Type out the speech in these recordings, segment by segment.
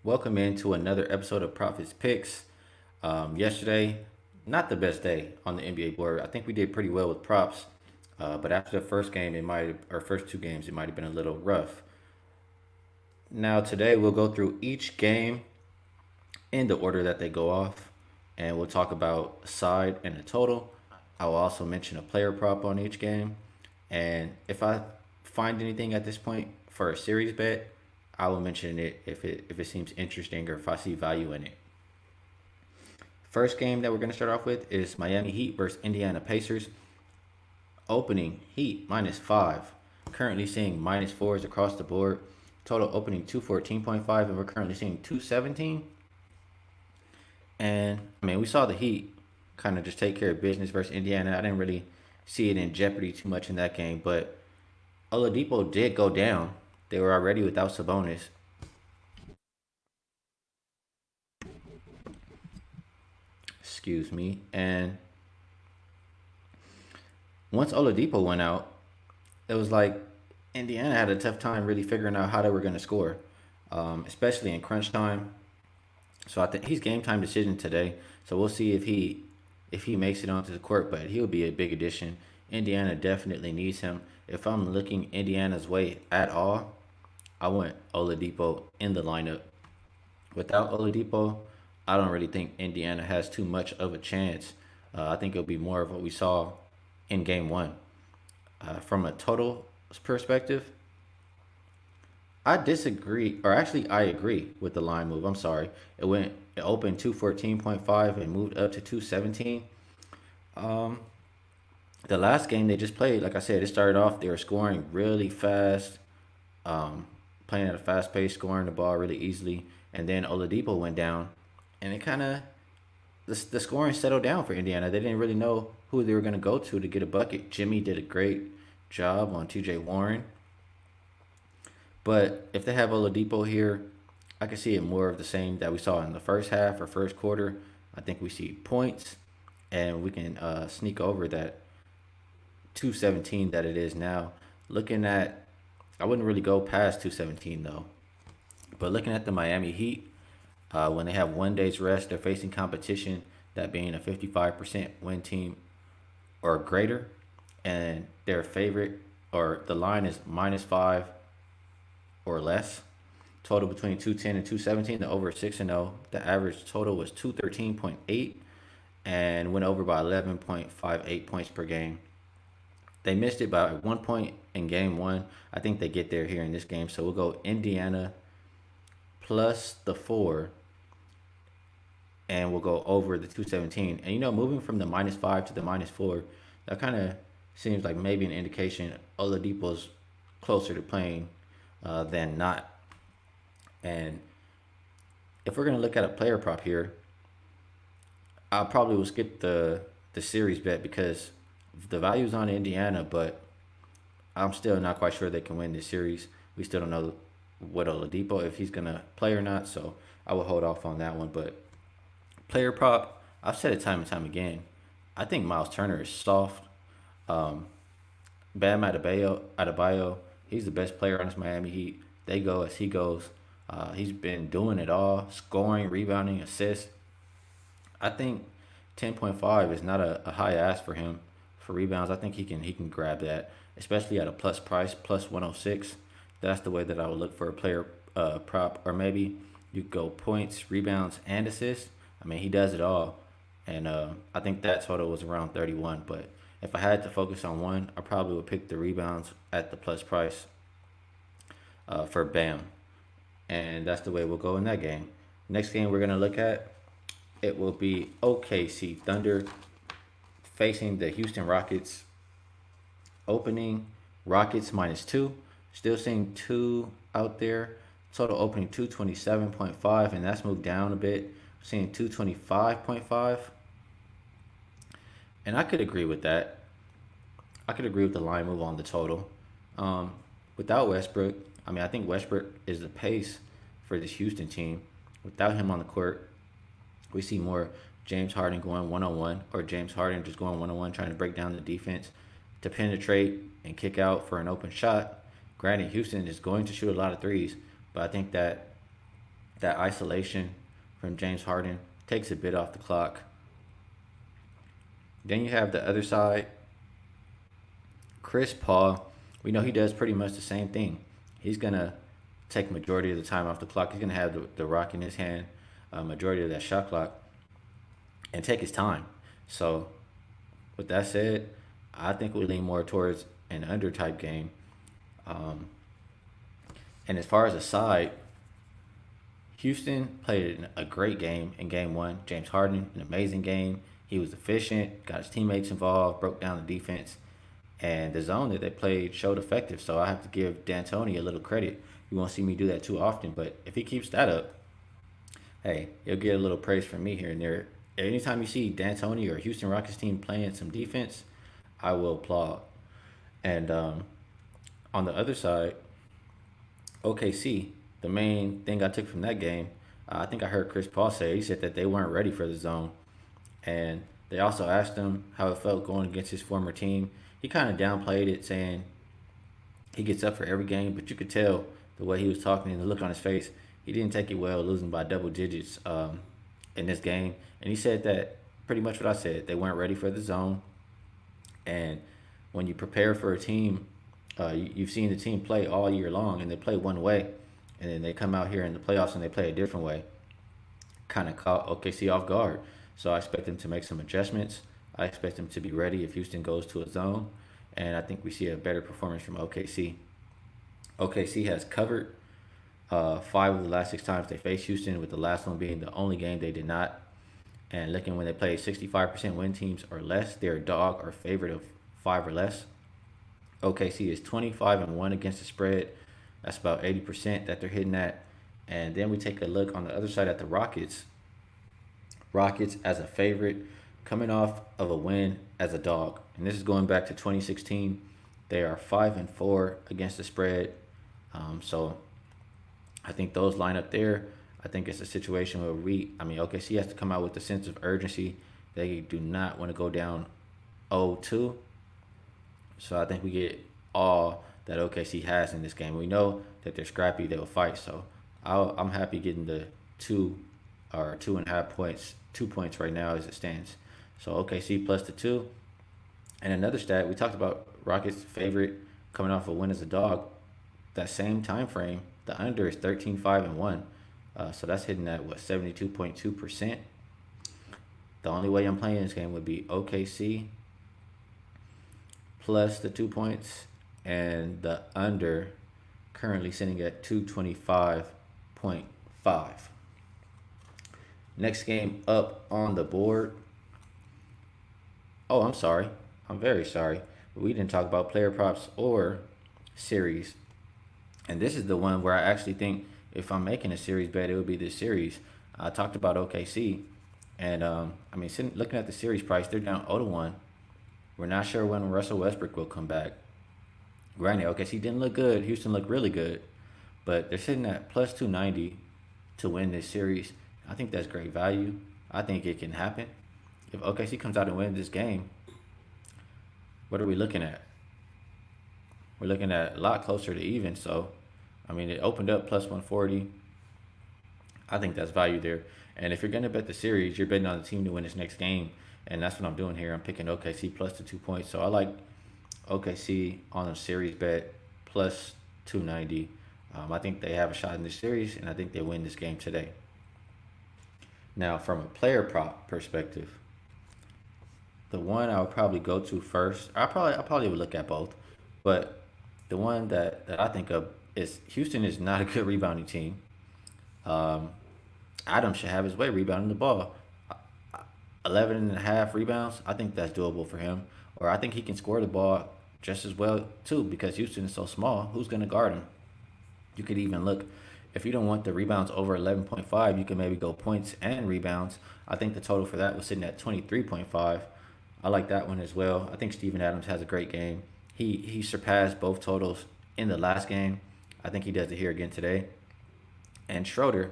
Welcome into another episode of Profits Picks. Yesterday, not the best day on the NBA board. I think we did pretty well with props, but after the first game, our first two games, it might have been a little rough. Now today, we'll go through each game in the order that they go off, and we'll talk about side and the total. I will also mention a player prop on each game, and if I find anything at this point for a series bet, I will mention it if it seems interesting or if I see value in it. First game that we're going to start off with is Miami Heat versus Indiana Pacers. Opening Heat -5. Currently seeing -4s across the board. Total opening 214.5, and we're currently seeing 217. And I mean, we saw the Heat kind of just take care of business versus Indiana. I didn't really see it in jeopardy too much in that game, but Oladipo did go down. They were already without Sabonis. Excuse me. And once Oladipo went out, it was like Indiana had a tough time really figuring out how they were going to score, especially in crunch time. So I think he's game time decision today. So we'll see if he makes it onto the court, but he'll be a big addition. Indiana definitely needs him. If I'm looking Indiana's way at all, I want Oladipo in the lineup. Without Oladipo, I don't really think Indiana has too much of a chance. I think it'll be more of what we saw in game one. From a total perspective, I disagree, or actually, I agree with the line move. I'm sorry. It opened 214.5 and moved up to 217. Um, the last game they just played, like I said, it started off, they were scoring really fast, um, playing at a fast pace, scoring the ball really easily. And then Oladipo went down, and it kind of, the scoring settled down for Indiana. They didn't really know who they were going to go to get a bucket. Jimmy did a great job on TJ Warren. But if they have Oladipo here, I can see it more of the same that we saw in the first half or first quarter. I think we see points, and we can sneak over that 217 that it is now. Looking at, I wouldn't really go past 217 though. But looking at the Miami Heat, when they have 1 day's rest, they're facing competition, that being a 55% win team or greater, and their favorite or the line is -5 or less. Total between 210 and 217. The over 6-0. The average total was 213.8 and went over by 11.58 points per game. They missed it by 1 point in game one. I think they get there here in this game. So we'll go Indiana plus the 4, and we'll go over the 217. And moving from the -5 to the -4, that kind of seems like maybe an indication Oladipo's closer to playing than not. And if we're gonna look at a player prop here, I probably will skip the series bet because the value's on Indiana, but I'm still not quite sure they can win this series. We still don't know what Oladipo if he's gonna play or not, so I will hold off on that one. But player prop, I've said it time and time again. I think Miles Turner is soft. Um, Bam Adebayo, he's the best player on this Miami Heat. They go as he goes. He's been doing it all, scoring, rebounding, assists. I think 10.5 is not a high ask for him for rebounds. I think he can grab that, especially at a plus price, plus 106. That's the way that I would look for a player prop, or maybe you could go points, rebounds, and assists. I mean, he does it all, and I think that total was around 31. But if I had to focus on one, I probably would pick the rebounds at the plus price for Bam, and that's the way we'll go in that game. Next game we're gonna look at, it will be OKC Thunder facing the Houston Rockets. Opening Rockets -2. Still seeing two out there. Total opening 227.5, and that's moved down a bit. Seeing 225.5. And I could agree with that. I could agree with the line move on the total. Um, Without Westbrook, I mean, I think Westbrook is the pace for this Houston team. Without him on the court, we see more James Harden going 1-on-1, or James Harden just going 1-on-1, trying to break down the defense to penetrate and kick out for an open shot. Granted, Houston is going to shoot a lot of threes, but I think that That isolation from James Harden takes a bit off the clock. Then you have the other side, Chris Paul. We know he does pretty much the same thing. He's gonna take majority of the time off the clock. He's gonna have the rock in his hand, majority of that shot clock, and take his time. So, with that said, I think we lean more towards an under type game. Um, and as far as a side, Houston played a great game in game one. James Harden, an amazing game. He was efficient, got his teammates involved, broke down the defense, and the zone that they played showed effective. So I have to give D'Antoni a little credit. You won't see me do that too often, but if he keeps that up, hey, you'll get a little praise from me here and there. Anytime you see D'Antoni or Houston Rockets team playing some defense, I will applaud. And on the other side, OKC, the main thing I took from that game, I think I heard Chris Paul say, he said that they weren't ready for the zone. And they also asked him how it felt going against his former team. He kind of downplayed it, saying he gets up for every game, but you could tell the way he was talking and the look on his face, he didn't take it well, losing by double digits in this game. And he said that pretty much what I said. They weren't ready for the zone. And when you prepare for a team, you've seen the team play all year long, and they play one way, and then they come out here in the playoffs and they play a different way. Kind of caught OKC off guard. So I expect them to make some adjustments. I expect them to be ready if Houston goes to a zone, and I think we see a better performance from OKC. OKC has covered five of the last six times they faced Houston, with the last one being the only game they did not. And looking when they play 65% win teams or less, they're a dog or favorite of five or less. OKC is 25-1 against the spread. That's about 80% that they're hitting at. And then we take a look on the other side at the Rockets. Rockets as a favorite, coming off of a win as a dog. And this is going back to 2016. They are 5-4 against the spread. So I think those line up there. I think it's a situation where OKC has to come out with a sense of urgency. They do not want to go down 0-2. So I think we get all that OKC has in this game. We know that they're scrappy, they'll fight. So I'm happy getting the 2.5 points, 2 points right now as it stands. So OKC plus the 2. And another stat, we talked about Rockets' favorite coming off a win as a dog. That same time frame, the under is 13-5-1. So that's hitting at 72.2%. The only way I'm playing this game would be OKC plus the 2 points, and the under currently sitting at 225.5. Next game up on the board. Oh, I'm sorry. I'm very sorry. We didn't talk about player props or series. And this is the one where I actually think if I'm making a series bet, it would be this series. I talked about OKC, and looking at the series price, they're down 0-1. We're not sure when Russell Westbrook will come back. Granted, OKC didn't look good. Houston looked really good, but they're sitting at plus 290 to win this series. I think that's great value. I think it can happen. If OKC comes out and wins this game, what are we looking at? We're looking at a lot closer to even. So, it opened up plus 140. I think that's value there. And if you're going to bet the series, you're betting on the team to win this next game. And that's what I'm doing here. I'm picking OKC plus the 2 points. So I like OKC on a series bet plus 290. I think they have a shot in this series, and I think they win this game today. Now, from a player prop perspective, the one I would probably go to first, I probably would look at both, but the one that I think of is Houston is not a good rebounding team. Adams should have his way rebounding the ball. 11 and a half rebounds, I think that's doable for him. Or I think he can score the ball just as well, too, because Houston is so small. Who's going to guard him? You could even look, if you don't want the rebounds over 11.5, you can maybe go points and rebounds. I think the total for that was sitting at 23.5. I like that one as well. I think Steven Adams has a great game. He surpassed both totals in the last game. I think he does it here again today. And Schroeder,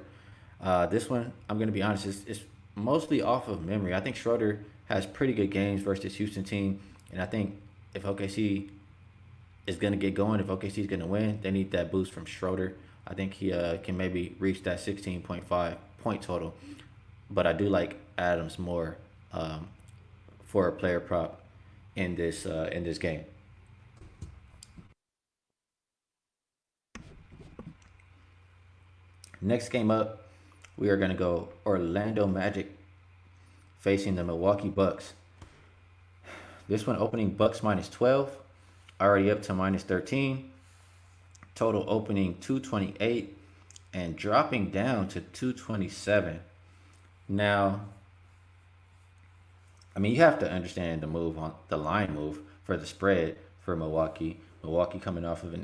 this one, I'm going to be honest, it's mostly off of memory. I think Schroeder has pretty good games versus this Houston team. And I think if OKC is going to get going, if OKC is going to win, they need that boost from Schroeder. I think he can maybe reach that 16.5 point total. But I do like Adams more um, for a player prop in this game. Next game up, we are going to go Orlando Magic facing the Milwaukee Bucks. This one opening Bucks minus 12, already up to minus 13. Total opening 228 and dropping down to 227. Now, I mean, you have to understand the move on the line move for the spread for Milwaukee. Milwaukee coming off of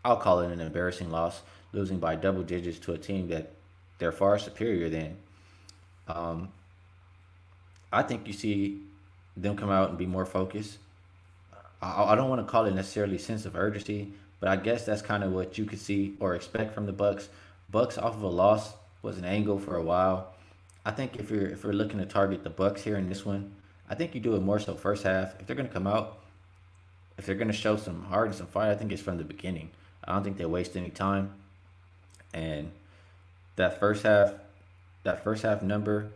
I'll call it an embarrassing loss, losing by double digits to a team that they're far superior than. Um, I think you see them come out and be more focused. I don't want to call it necessarily sense of urgency, but I guess that's kind of what you could see or expect from the Bucks. Bucks off of a loss was an angle for a while. I think if you're looking to target the Bucks here in this one, I think you do it more so first half. If they're gonna come out, if they're gonna show some heart and some fight, I think it's from the beginning. I don't think they waste any time. And that first half, that first half number,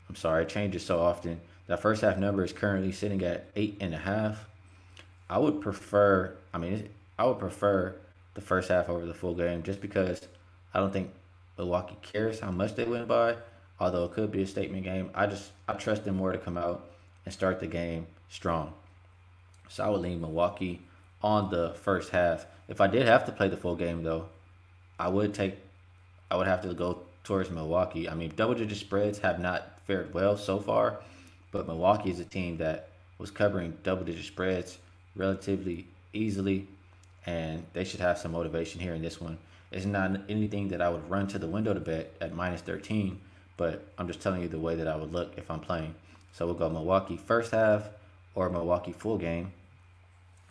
I'm sorry, it changes so often. That first half number is currently sitting at 8.5. I would prefer. I mean, I would prefer the first half over the full game, just because I don't think Milwaukee cares how much they win by. Although it could be a statement game, I trust them more to come out and start the game strong. So I would lean Milwaukee on the first half. If I did have to play the full game though, I would take I would have to go towards Milwaukee. I mean, double digit spreads have not fared well so far, but Milwaukee is a team that was covering double digit spreads relatively easily, and they should have some motivation here in this one. It's not anything that I would run to the window to bet at minus 13, but I'm just telling you the way that I would look if I'm playing. So we'll go Milwaukee first half or Milwaukee full game.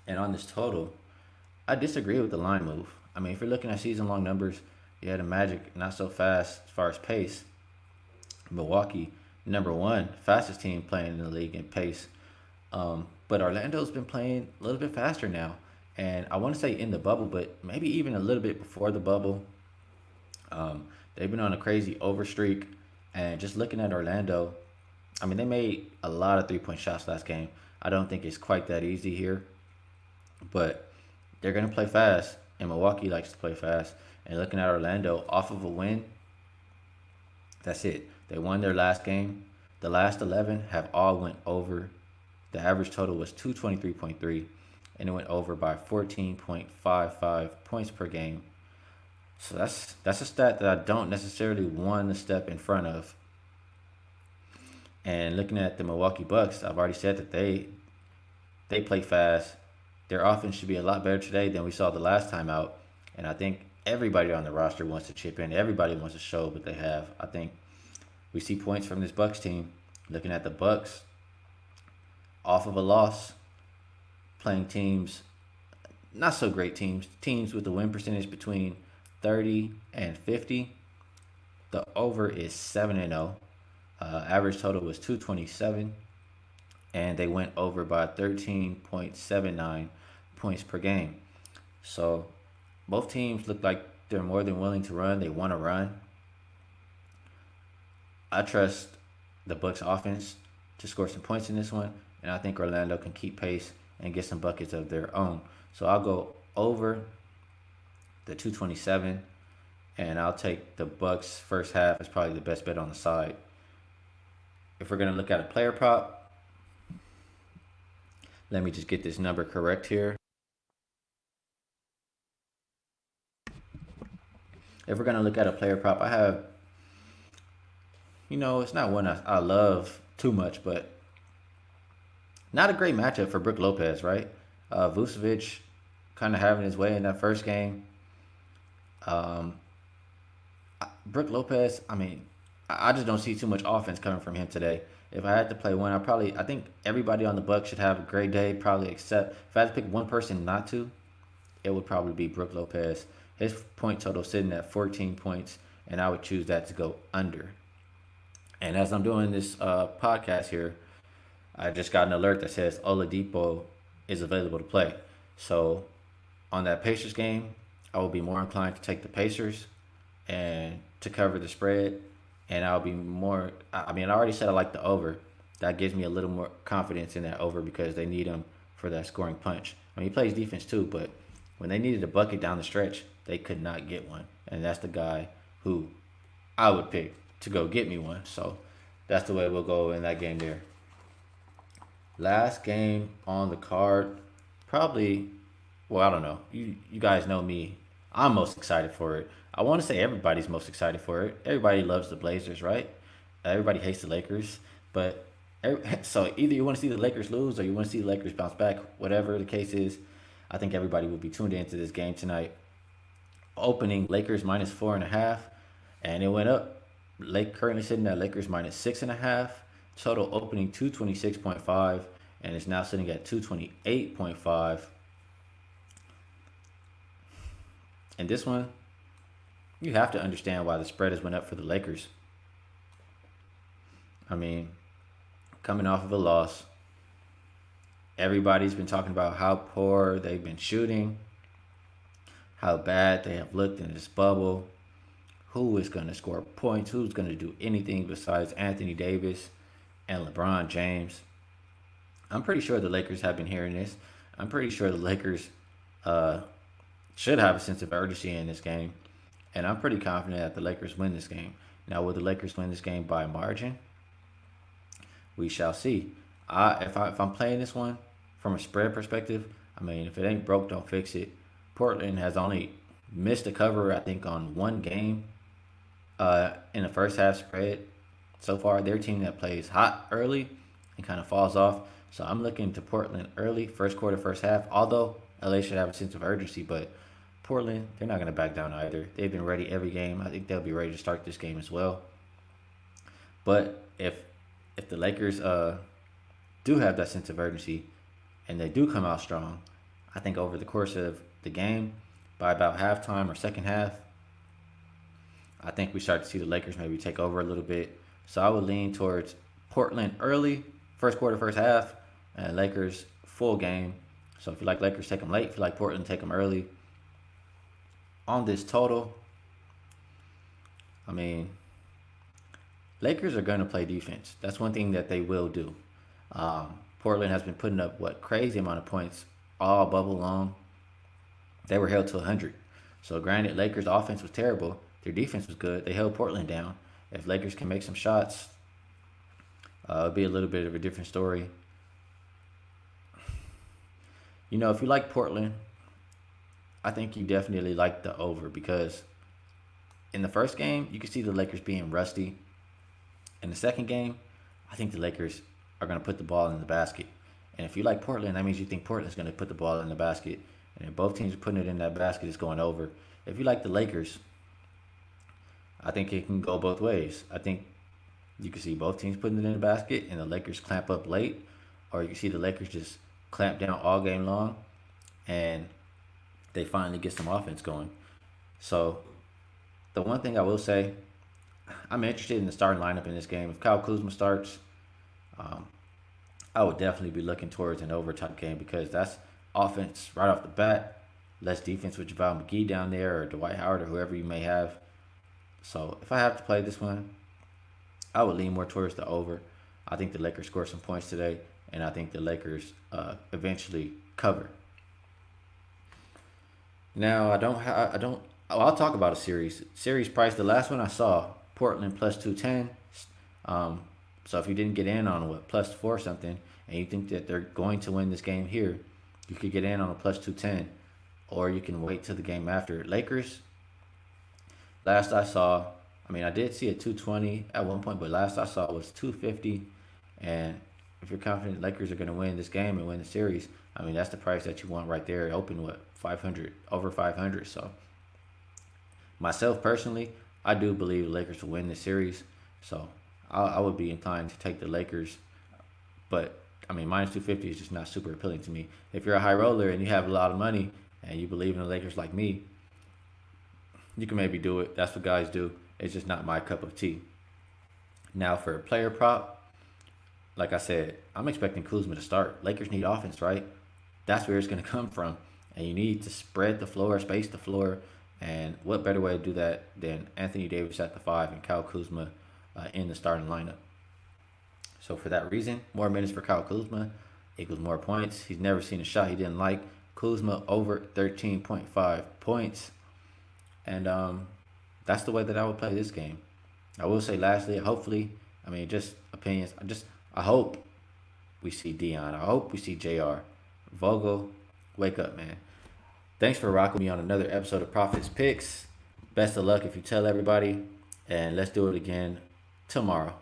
And on this total, I disagree with the line move. I mean, if you're looking at season long numbers, yeah, the Magic not so fast as far as pace. Milwaukee, number one, fastest team playing in the league in pace. But Orlando's been playing a little bit faster now. And I want to say in the bubble, but maybe even a little bit before the bubble. They've been on a crazy over streak. And just looking at Orlando, I mean, they made a lot of 3 point shots last game. I don't think it's quite that easy here, but they're going to play fast. And Milwaukee likes to play fast. And looking at Orlando, off of a win, that's it. They won their last game. The last 11 have all went over. The average total was 223.3, and it went over by 14.55 points per game. So that's a stat that I don't necessarily want to step in front of. And looking at the Milwaukee Bucks, I've already said that they play fast. Their offense should be a lot better today than we saw the last time out. And I think everybody on the roster wants to chip in. Everybody wants to show what they have. I think we see points from this Bucks team. Looking at the Bucks, off of a loss, playing teams, not so great teams, teams with a win percentage between 30 and 50. The over is 7-0. Average total was 227, and they went over by 13.79 points per game. So both teams look like they're more than willing to run. They want to run. I trust the Bucks offense to score some points in this one, and I think Orlando can keep pace and get some buckets of their own. So I'll go over the 227, and I'll take the Bucks first half as probably the best bet on the side. If we're gonna look at a player prop, let me just get this number correct here. If we're gonna look at a player prop, I have, it's not one I love too much, but not a great matchup for Brook Lopez, right? Vucevic kind of having his way in that first game. Um, Brook Lopez, I mean, I just don't see too much offense coming from him today. If I had to play one, I think everybody on the Bucks should have a great day, probably except if I had to pick one person not to, it would probably be Brook Lopez. His point total sitting at 14 points, and I would choose that to go under. And as I'm doing this podcast here, I just got an alert that says Oladipo is available to play. So on that Pacers game, I will be more inclined to take the Pacers and to cover the spread. And I'll be more. I mean, I already said I like the over. That gives me a little more confidence in that over because they need him for that scoring punch. I mean, he plays defense too, but when they needed a bucket down the stretch, they could not get one. And that's the guy who I would pick to go get me one. So that's the way we'll go in that game there. Last game on the card, probably. Well, I don't know. You guys know me. I'm most excited for it. I want to say everybody's most excited for it. Everybody loves the Blazers, right? Everybody hates the Lakers, but so either you want to see the Lakers lose or you want to see the Lakers bounce back. Whatever the case is, I think everybody will be tuned into this game tonight. Opening Lakers minus 4.5, and it went up. Lake currently sitting at Lakers minus 6.5. Total opening 226.5, and it's now sitting at 228.5. And this one, you have to understand why the spread has went up for the Lakers. I mean, coming off of a loss, everybody's been talking about how poor they've been shooting, how bad they have looked in this bubble, who is going to score points, who's going to do anything besides Anthony Davis and LeBron James. I'm pretty sure the Lakers have been hearing this. I'm pretty sure the Lakers should have a sense of urgency in this game. And I'm pretty confident that the Lakers win this game. Now, will the Lakers win this game by margin? We shall see. If I'm playing this one from a spread perspective, I mean, if it ain't broke, don't fix it. Portland has only missed a cover, I think, on one game in the first half spread so far. They're a team that plays hot early and kind of falls off. So I'm looking to Portland early, first quarter, first half. Although LA should have a sense of urgency, but Portland, they're not going to back down either. They've been ready every game. I think they'll be ready to start this game as well. But if the Lakers do have that sense of urgency and they do come out strong, I think over the course of the game, by about halftime or second half, I think we start to see the Lakers maybe take over a little bit. So I would lean towards Portland early, first quarter, first half, and Lakers full game. So if you like Lakers, take them late. If you like Portland, take them early. On this total, I mean, Lakers are going to play defense. That's one thing that they will do. Portland has been putting up crazy amount of points all bubble long. They were held to 100. So granted, Lakers' offense was terrible. Their defense was good. They held Portland down. If Lakers can make some shots, it'll be a little bit of a different story. You know, if you like Portland, I think you definitely like the over because in the first game, you could see the Lakers being rusty. In the second game, I think the Lakers are going to put the ball in the basket. And if you like Portland, that means you think Portland's going to put the ball in the basket. And if both teams are putting it in that basket, it's going over. If you like the Lakers, I think it can go both ways. I think you can see both teams putting it in the basket and the Lakers clamp up late. Or you can see the Lakers just clamp down all game long and they finally get some offense going. So the one thing I will say, I'm interested in the starting lineup in this game. If Kyle Kuzma starts, I would definitely be looking towards an over type game because that's offense right off the bat. Less defense with JaVale McGee down there or Dwight Howard or whoever you may have. So if I have to play this one, I would lean more towards the over. I think the Lakers score some points today, and I think the Lakers eventually cover. Now I'll talk about a series. Series price. The last one I saw, Portland plus 210. So if you didn't get in on plus 4 something, and you think that they're going to win this game here, you could get in on a plus 210, or you can wait till the game after. Lakers. Last I saw, I mean I did see a 220 at one point, but last I saw was 250. And if you're confident Lakers are going to win this game and win the series, I mean that's the price that you want right there. Open 500 over 500. So myself personally, I do believe the Lakers will win this series. So I would be inclined to take the Lakers, but I mean minus 250 is just not super appealing to me. If you're a high roller and you have a lot of money and you believe in the Lakers like me, you can maybe do it. That's what guys do. It's just not my cup of tea. Now for a player prop, like I said, I'm expecting Kuzma to start. Lakers need offense, right? That's where it's going to come from. and you need to spread the floor, space the floor. And what better way to do that than Anthony Davis at the 5 and Kyle Kuzma in the starting lineup? So for that reason, more minutes for Kyle Kuzma equals more points. He's never seen a shot he didn't like. Kuzma over 13.5 points. And that's the way that I would play this game. I will say lastly, hopefully, I mean, just opinions. I hope we see Dion. I hope we see JR. Vogel, wake up, man. Thanks for rocking me on another episode of Profits Picks. Best of luck if you tell everybody. And let's do it again tomorrow.